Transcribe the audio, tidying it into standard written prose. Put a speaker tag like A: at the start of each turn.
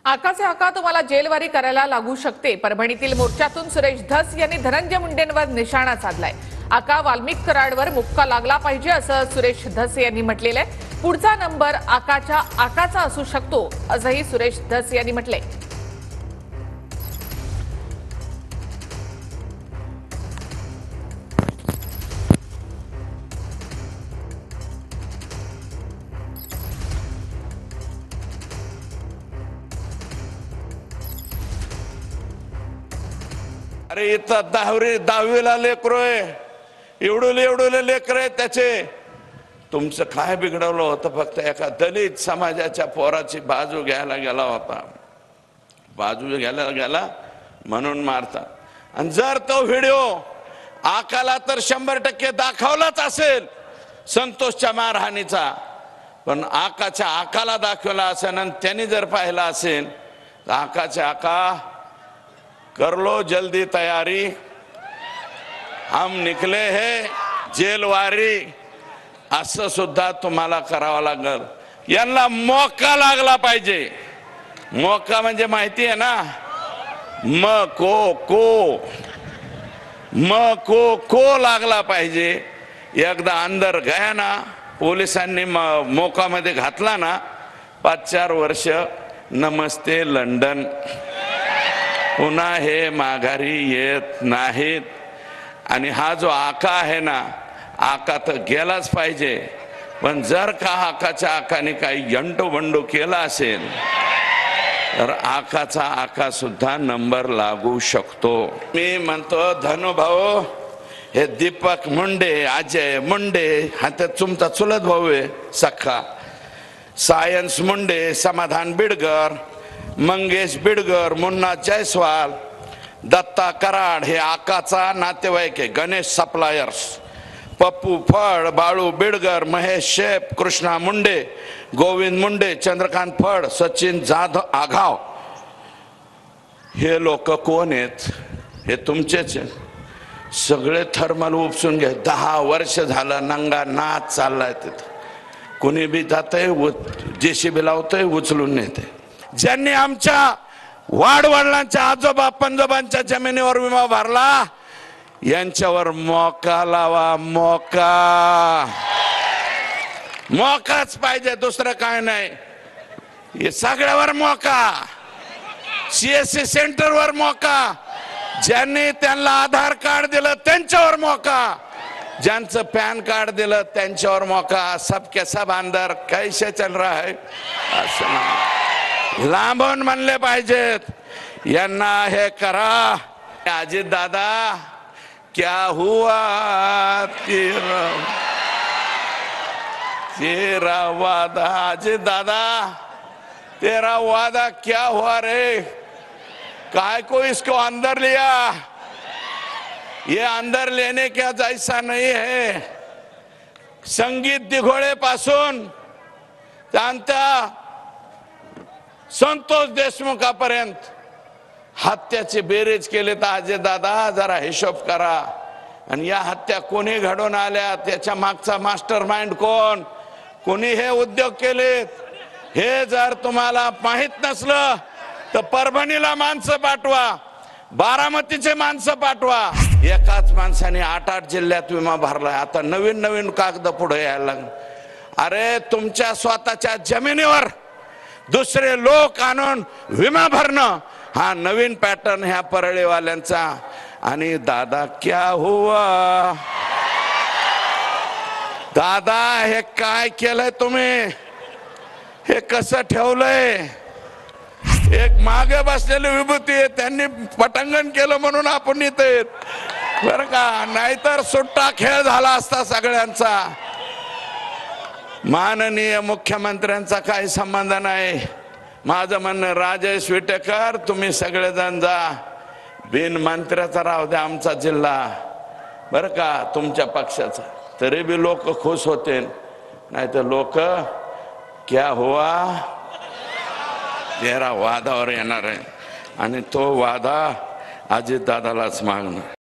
A: आकाचे आका तुम्हाला जेलवारी करायला लागू शकते। परभणीतील मोर्चातून सुरेश धस यांनी धनंजय मुंडेंवर निशाणा साधलाय। आका वाल्मिक कराडवर मुक्का लागला पाहिजे असं सुरेश धस यांनी म्हटलेलं आहे। पुढचा नंबर आकाच्या आकाचा असू शकतो असंही सुरेश धस यांनी म्हटलंय।
B: अरे इथं दहावीला लेकरू आहे, एवढे लेकर आहे त्याचे। तुमचं काय बिघडवलं होतं? फक्त एका दलित समाजाच्या पोराची बाजू घ्यायला गेला होता, बाजू घ्यायला गेला म्हणून मारता। आणि जर तो व्हिडिओ आकाला तर 100% दाखवलाच असेल संतोषच्या मारहाणीचा, पण आकाच्या आकाला दाखवला असेल आणि त्यांनी जर पाहिला असेल तर आकाच्या आका कर लो जल्दी तैयारी, हम निकले हैं जेलवारी, असं सुद्धा तुम्हाला करावं लागल। यांना मौका लागला पाहिजे। मौका म्हणजे माहिती आहे ना, म को लागला पाहिजे। एकदा अंदर गया ना, पोलिसांनी मौका मध्ये घातला ना, 5-4 वर्ष नमस्ते लंडन, पुन्हा हे माघारी येत नाहीत। आणि हा जो आका आहे ना, आका तर गेलाच पाहिजे, पण जर का आकाच्या आकाने काही यंटोबंडो केला असेल तर आकाचा आका सुद्धा नंबर लागू शकतो। मी म्हणतो धनु भाऊ, हे दीपक मुंडे, अजय मुंडे, हा तर तुमचा चुलत भाऊ आहे सख्खा, सायन्स मुंडे, समाधान बिडगर, मंगेश बिडगर, मुन्ना जयस्वाल, दत्ता कराड हे आकाचा नातेवाईक आहे। गणेश सप्लायर्स, पप्पू फड, बाळू बिडगर, महेश शेप, कृष्णा मुंडे, गोविंद मुंडे, चंद्रकांत फड, सचिन जाधव आघाव, हे लोक कोण आहेत? हे तुमचेच आहेत। सगळे थर्मल उपसून घ्या। 10 वर्ष झालं नंगा नाच चाललाय तिथं। कोणी बी जातंय, जेसीबी लावतंय, उचलून नेते। ज्यांनी आमच्या वाडवडिलांच्या आजोबा पंजोबांच्या जमिनीवर विमा भरला, यांच्यावर मौका लावा। मौकाच पाहिजे, दुसरं काय नाही। हे सगळ्यावर मौका, सीएससी सेंटरवर मौका, ज्यांनी त्यांना आधार कार्ड दिलं त्यांच्यावर मौका, ज्यांचं पॅन कार्ड दिलं त्यांच्यावर मौका। सबके सब अंदर कैसे चल रहा है असं नाही, लांबून म्हणले पाहिजेत। यांना हे करा। अजित दादा, क्या हुआ तेरा वादा, अजित दादा तेरा वादा क्या हुआ रे? काय को इसको अंदर लिया? ये अंदर लेने का जैसा नहीं है। संगीत दिघोळे पासून त्यांचा संतोष देशमुखापर्यंत हत्याचे बेरेज केले तर अजय दादा जरा हिशोब करा। आणि या हत्या कोणी घडवून आल्या, त्याच्या मागचा मास्टर माइंड कोण, कोणी हे उद्योग केलेत, हे जर तुम्हाला माहित नसलं तर परभणीला माणसं पाठवा, बारामतीचे माणसं पाठवा। एकाच माणसाने 8-8 जिल्ह्यात विमा भरलाय। आता नवीन कागद पुढे यायला लागले। अरे तुमच्या स्वतःच्या जमिनीवर दुसरे लोक आणून विमा भरणं हा नवीन पॅटर्न ह्या परळीवाल्यांचा। आणि दादा क्या हुआ? दादा हे काय केलंय तुम्ही? हे कसं ठेवलंय? एक मागे बसलेली विभूती आहे, त्यांनी पटांगण केलं म्हणून आपण इथे बरं का, नाहीतर सुट्टा खेळ झाला असता सगळ्यांचा। माननीय मुख्यमंत्र्यांचा काही संबंध नाही। माझं म्हणणं, राजेश विटेकर तुम्ही सगळेजण जा, बिन मंत्र्याचा राहू द्या आमचा जिल्हा बरं का, तुमच्या पक्षाचा, तरी बी लोक खुश होते। नाही तर लोक क्या हुआ तेरा वादावर येणार आहे, आणि तो वादा अजित दादालाच मागणार।